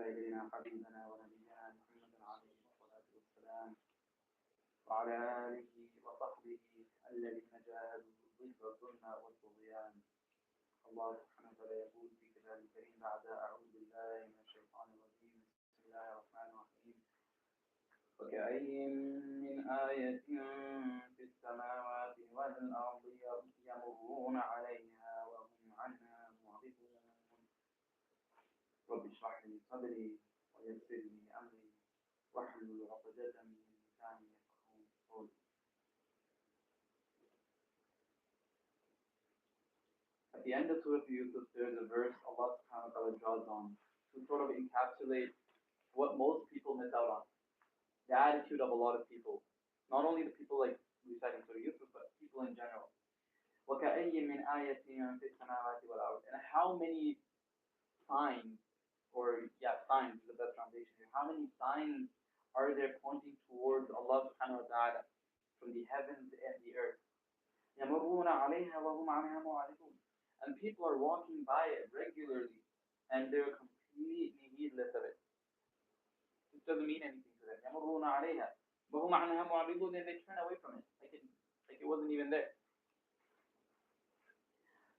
إلينا حبيبنا ونبينا محمد عليه الصلاة والسلام وعلى آله وصحبه الذين جاهدوا ضد الظلم والطغيان. الله سبحانه وتعالى يقول في كتابه الكريم بعد أعوذ بالله من الشيطان الرجيم. بسم الله الرحمن الرحيم. وكأي من آية في السماوات والأرض يمرون عليها وهم عنها معرضون. رب اشرح لي صدري ويسر لي أمري واحلل عقدة من لساني يفقهوا قولي. At the end of Surah Yusuf, there is a verse Allah subhanahu wa ta'ala draws on to sort of encapsulate what most people miss out on. The attitude of a lot of people. Not only the people like reciting Surah Yusuf, but people in general. وَكَأَيٍّ مِّنْ آيَةٍ فِي السَّمَاوَاتِ وَالْأَرْضِ. And how many signs, signs is the best translation here. How many signs are there pointing towards Allah subhanahu wa ta'ala from the heavens and the earth? يَمُرُّونَ عَلَيْهَا وَهُمْ عَنْهَا مُعْرِضُونَ. And people are walking by it regularly, and they're completely heedless of it. It doesn't mean anything to them. يَمُرُّونَ عَلَيْهَا وَهُمْ عَنْهَا مُعْرِضُونَ. And they turn away from it, like it wasn't even there.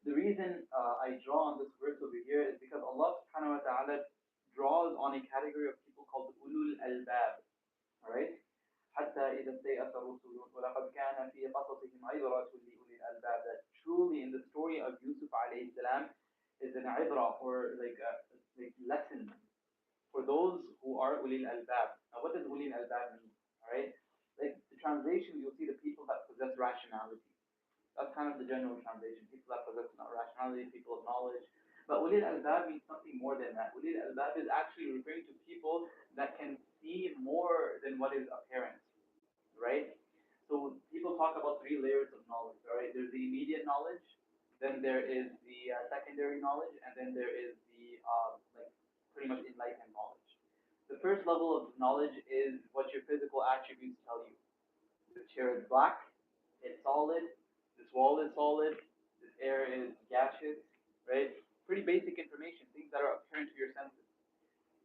The reason I draw on this verse over here is because Allah subhanahu wa ta'ala draws on a category of people called ulul albab. Alright? حتى إذا استيأس الرسل ولقد كان في قصصهم عبرة لأولي الألباب. That truly in the story of Yusuf alayhi salam is an ibra, or like a lesson for those who are ulil albab. Now what does ulil albab mean? Alright? Like the translation, you'll see the people that possess rationality. That's kind of the general translation. People that possess rationality, people of knowledge. But ulil albab means something more than that. Ulil albab is actually referring to people that can see more than what is apparent, right? So people talk about three layers of knowledge, right? There's the immediate knowledge, then there is the secondary knowledge, and then there is the pretty much enlightened knowledge. The first level of knowledge is what your physical attributes tell you. This chair is black, it's solid, this wall is solid, this air is gaseous, right? Pretty basic information, things that are apparent to your senses.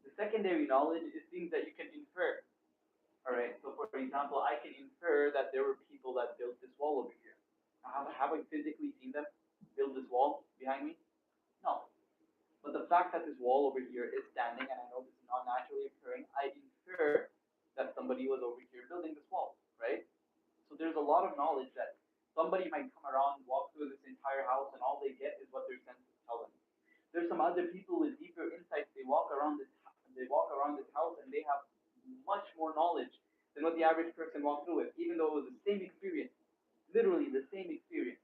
The secondary knowledge is things that you can infer. Alright, so for example, I can infer that there were people that built this wall over here. Have I physically seen them build this wall behind me? No. But the fact that this wall over here is standing, and I know this is not naturally occurring, I infer that somebody was over here building this wall, right? So there's a lot of knowledge that somebody might come around, walk through this entire house, and all they get is what their senses tell them. There's some other people with deeper insights. They walk around this house, and they have much more knowledge than what the average person walked through with, even though it was the same experience, literally the same experience.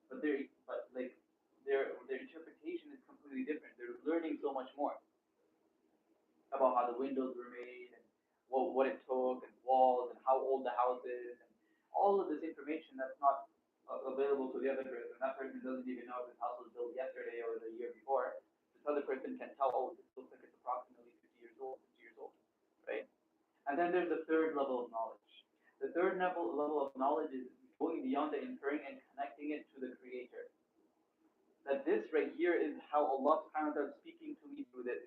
But their interpretation is completely different. They're learning so much more about how the windows were made and what it took, and walls, and how old the house is, and all of this information that's not available to the other person. That person doesn't even know if this house was built yesterday or the year before. This other person can tell, oh, this looks like it's approximately 50 years old, right? And then there's the third level of knowledge. The third level of knowledge is going beyond the inferring and connecting it to the Creator. That this right here is how Allah subhanahu wa ta'ala is speaking to me through this.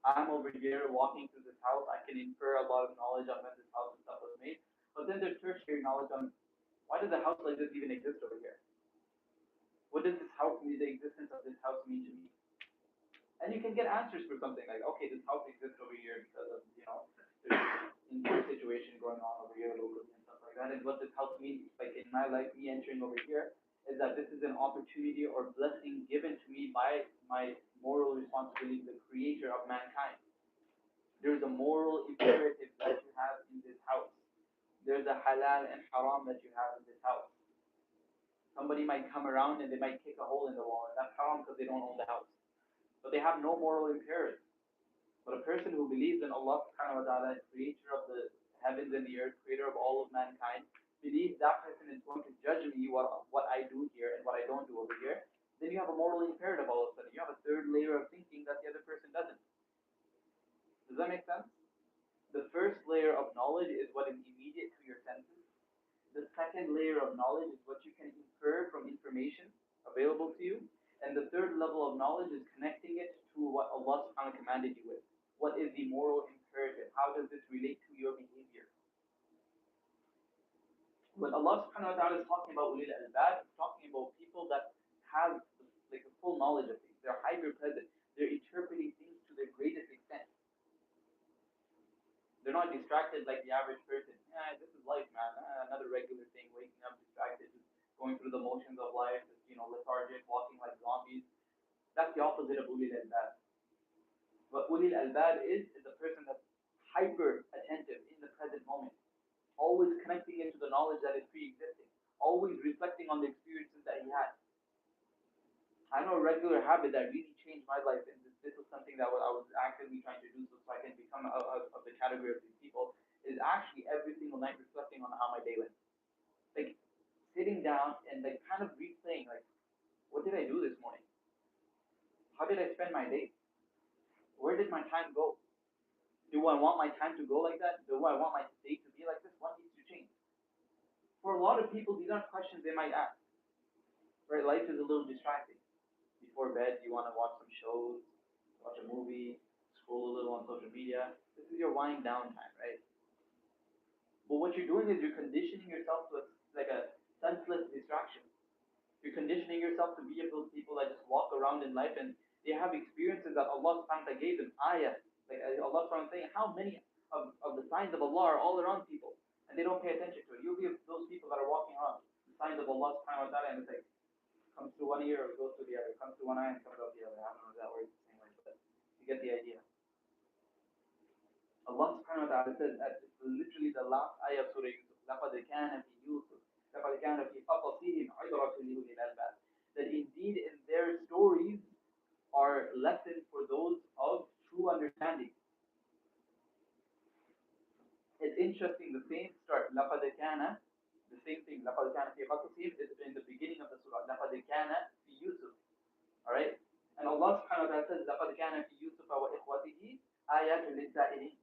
I'm over here walking through this house. I can infer a lot of knowledge on when this house and stuff was made. But then there's tertiary knowledge on why does a house like this even exist over here? What does this house mean, the existence of this house mean to me? And you can get answers for something like, okay, this house exists over here because of, there's an situation going on over here locally and stuff like that. And what this house means, like in my life, me entering over here, is that this is an opportunity or blessing given to me by my moral responsibility, the Creator of mankind. There's a moral imperative that you have in this house. There's a halal and haram that you have in this house. Somebody might come around and they might kick a hole in the wall, and that's haram because they don't own the house. But they have no moral imperative. But a person who believes in Allah subhanahu wa ta'ala, creator of the heavens and the earth, creator of all of mankind, believes that person is going to judge me what I do here and what I don't do over here, then you have a moral imperative all of a sudden. You have a third layer of thinking that the other person doesn't. Does that make sense? The first layer of knowledge is what is immediate to your senses. The second layer of knowledge is what you can infer from information available to you. And the third level of knowledge is connecting it to what Allah subhanahu wa ta'ala commanded you with. the moral imperative? How does this relate to your behavior? When Allah subhanahu wa ta'ala is talking about ulil albab, He's talking about people that have like a full knowledge of things. They're hyper present. They're interpreting things to their greatest extent. They're not distracted like the average person. This is life, man. Another regular thing. Waking up distracted, just going through the motions of life, just, lethargic, walking like zombies. That's the opposite of ulil albab. What ulil albab is the person that's hyper attentive in the present moment, always connecting it to the knowledge that is pre-existing, always reflecting on the experiences that he had. I know a regular habit that really changed my life, and this was something that I was actively trying to do so I can become of the category of these people, is actually every single night reflecting on how my day went. Like sitting down and like kind of replaying, like, what did I do this morning? How did I spend my day? Where did my time go? Do I want my time to go like that? Do I want my day to be like this? What needs to change? For a lot of people, these aren't questions they might ask. Right? Life is a little distracting. Before bed, you want to watch some shows, watch a movie, scroll a little on social media. This is your wind down time, right? But what you're doing is you're conditioning yourself to like a senseless distraction. You're conditioning yourself to be of those people that just walk around in life and they have experiences that Allah subhanahu wa ta'ala gave them, ayah. Like Allah subhanahu wa ta'ala saying, how many of the signs of Allah are all around people and they don't pay attention to it. You'll be those people that are walking around, the signs of Allah subhanahu wa ta'ala, and it's like, comes through one ear or goes through the other, comes through one eye and comes out the other. I don't know if that works the same way, but you get the idea. Allah subhanahu wa ta'ala says that it's literally the last ayah of Surah Yusuf. لَقَدْ كَانَ فِي يُوسُف لَقَدْ كَانَ فِي قَصَصِهِمْ عِبْرَةٌ لِأُولِي الْأَلْبَابِ. That indeed in their stories are lessons for those of true understanding. It's interesting, the same start, لَقَدْ كَانَ, the same thing, لَقَدْ كَانَ فِي قَصَصِهِمْ is in the beginning of the surah, لَقَدْ كَانَ فِي يُوسُف. Alright? And Allah subhanahu wa ta'ala says, لَقَدْ كَانَ فِي يُوسُفَ وَإِخْوَتِهِ آيَاتٌ لِلسَّائِلِينَ.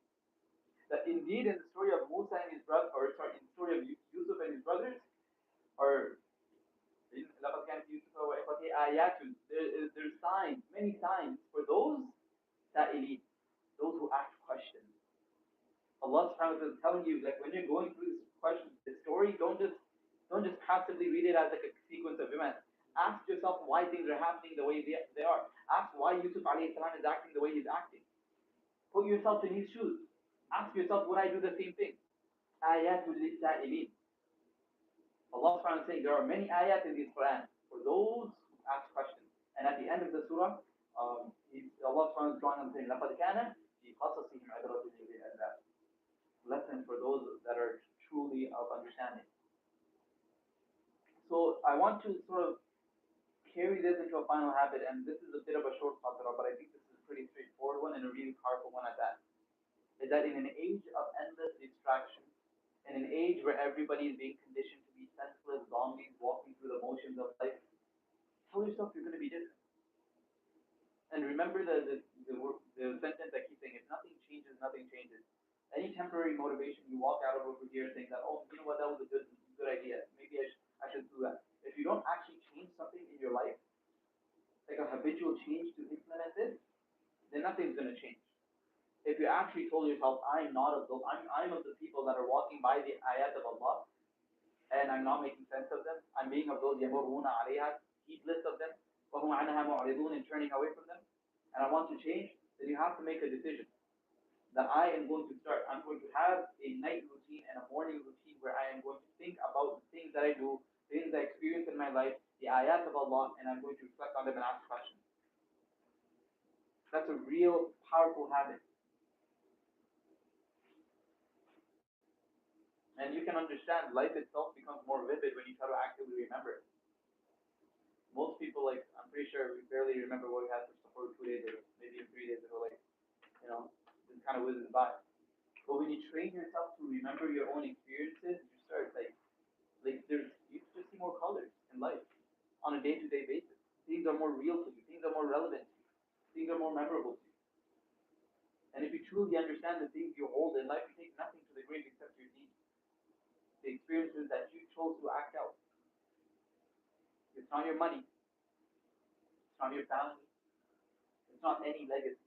That indeed in the story of Musa and his brother, or sorry, in the story of Yusuf and his brothers, or لَقَدْ كَانَ فِي يُوسُفَ وَإِخْوَتِهِ آيَاتٌ, there's signs, many signs for those سائلين, those who ask questions. Allah subhanahu wa ta'ala is telling you, like when you're going through this story, don't just passively read it as like a sequence of events. Ask yourself why things are happening the way they are. Ask why Yusuf alayhi salam is acting the way he's acting. Put yourself in his shoes. Ask yourself, would I do the same thing? Ayatul lis-sa'ilin. Allah subhanahu wa ta'ala is saying there are many ayat in this Quran for those who ask questions. And at the end of the surah, Allah subhanahu wa ta'ala is drawing on saying, لَقَدْ كَانَ فِي قَصَصِهِمْ عِبْرَةٌ لِأُولِي الْأَلْبَابِ. Lesson for those that are truly of understanding. So I want to sort of carry this into a final habit, and this is a bit of a short fatwa, but I think this is a pretty straightforward one and a really powerful one at that. Is that in an age of endless distraction, in an age where everybody is being conditioned to be senseless zombies walking through the motions of life, tell yourself you're going to be different. And remember the sentence I keep saying, if nothing changes, nothing changes. Any temporary motivation you walk out of over here saying that, oh, you know what, that was a good idea. Maybe I should do that. If you don't actually change something in your life, like a habitual change to implement this, then nothing's going to change. If you actually told yourself, I'm not of those, I'm of the people that are walking by the ayat of Allah, and I'm not making sense of them, I'm being of those yamuruna alayha, heedless of them, وَهُمْ عَنَهَا مُعْرِضُونَ, and turning away from them, and I want to change, then you have to make a decision. That I'm going to have a night routine and a morning routine where I am going to think about the things that I do, things I experience in my life, the ayat of Allah, and I'm going to reflect on them and ask questions. That's a real powerful habit. And you can understand life itself becomes more vivid when you try to actively remember it. Most people, like, I'm pretty sure we barely remember what we had for support 2 days ago, maybe even 3 days ago, like, this kind of whizzes by. But when you train yourself to remember your own experiences, you start you just see more colors in life on a day-to-day basis. Things are more real to you. Things are more relevant to you. Things are more memorable to you. And if you truly understand the things you hold in life, you take nothing to the grave except your deeds. The experiences that you chose to act out. It's not your money. It's not your family. It's not any legacy.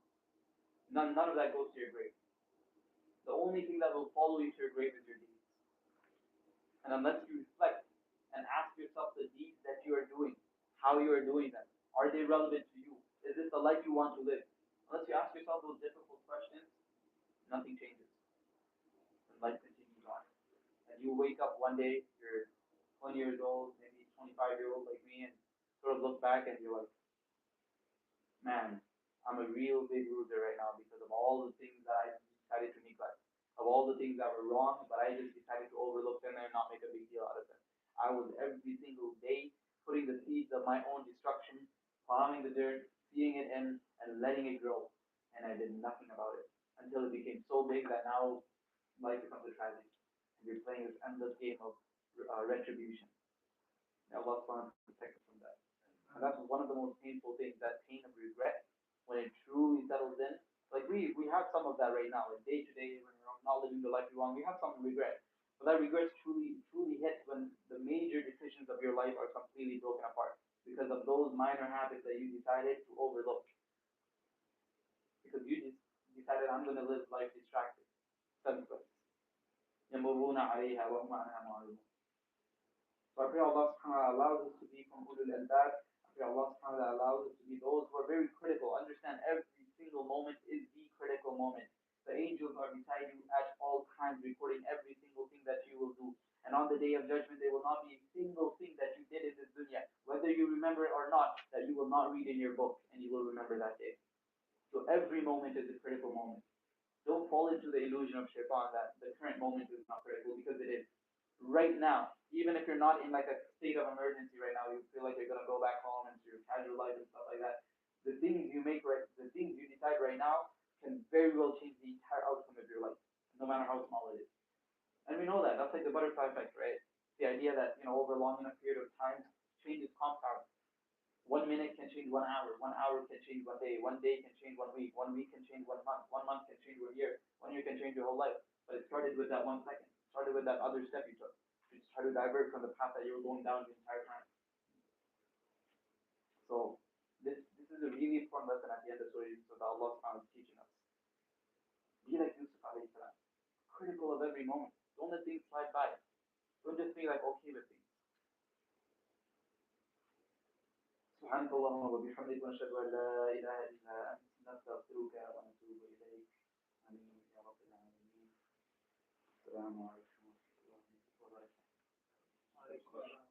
None of that goes to your grave. The only thing that will follow you to your grave is your deeds. And unless you reflect and ask yourself the deeds that you are doing, how you are doing them, are they relevant to you? Is this the life you want to live? Unless you ask yourself those difficult questions, nothing changes. And life continues on. And you wake up one day, you're 20 years old, maybe 25-year-old like me, and sort of look back and you're like, man, I'm a real big loser right now because of all the things that I decided to neglect, of all the things that were wrong, but I just decided to overlook them and not make a big deal out of them. I was every single day putting the seeds of my own destruction, plowing the dirt, seeing it in, and letting it grow. And I did nothing about it until it became so big that now life becomes a tragedy. And you're playing this endless game of retribution. May Allah subhanahu wa ta'ala protect us from that. And that's one of the most painful things, that pain of regret, when it truly settles in. Like we have some of that right now, like day to day, when we're not living the life we want, we have some regret. But that regret truly hits when the major decisions of your life are completely broken apart because of those minor habits that you decided to overlook. Because you just decided, I'm going to live life distracted, senseless. يمرون عليها وهم عنها معرضون. So I pray Allah subhanahu wa ta'ala allows us to be from ulul albab. I pray Allah subhanahu wa ta'ala allows us to be those who are very critical. Understand every single moment is the critical moment. The angels are beside you at all times, recording every single thing that you will do. And on the day of judgment, there will not be a single thing that you did in this dunya, whether you remember it or not, that you will not read in your book, and you will remember that day. So every moment is a critical moment. Don't fall into the illusion of shaitan that the current moment is not critical, because it is. Right now, even if you're not in like a state of emergency right now, you feel like you're gonna go back home into your casual life and stuff like that. The things you make right, the things you decide right now can very well change the entire outcome of your life, no matter how small it is. And we know that. That's like the butterfly effect, right? The idea that over a long enough period of time, change is compound. 1 minute can change 1 hour. 1 hour can change 1 day. 1 day can change 1 week. 1 week can change 1 month. 1 month can change 1 year. 1 year can change your whole life. But it started with that 1 second. It started with that other step you took. You just try to divert from the path that you were going down the entire time. So this is a really important lesson at the end of Surah Yusuf that Allah subhanahu is teaching us. Be like Yusuf alayhi salam. Critical of every moment. Don't let things slide by. Don't just be like okay with things. سبحانك اللهم وبحمدك ونشهد أن لا إله إلا أنت نستغفرك ونتوب إليك آمين يا رب العالمين السلام عليكم ورحمة الله وبركاته.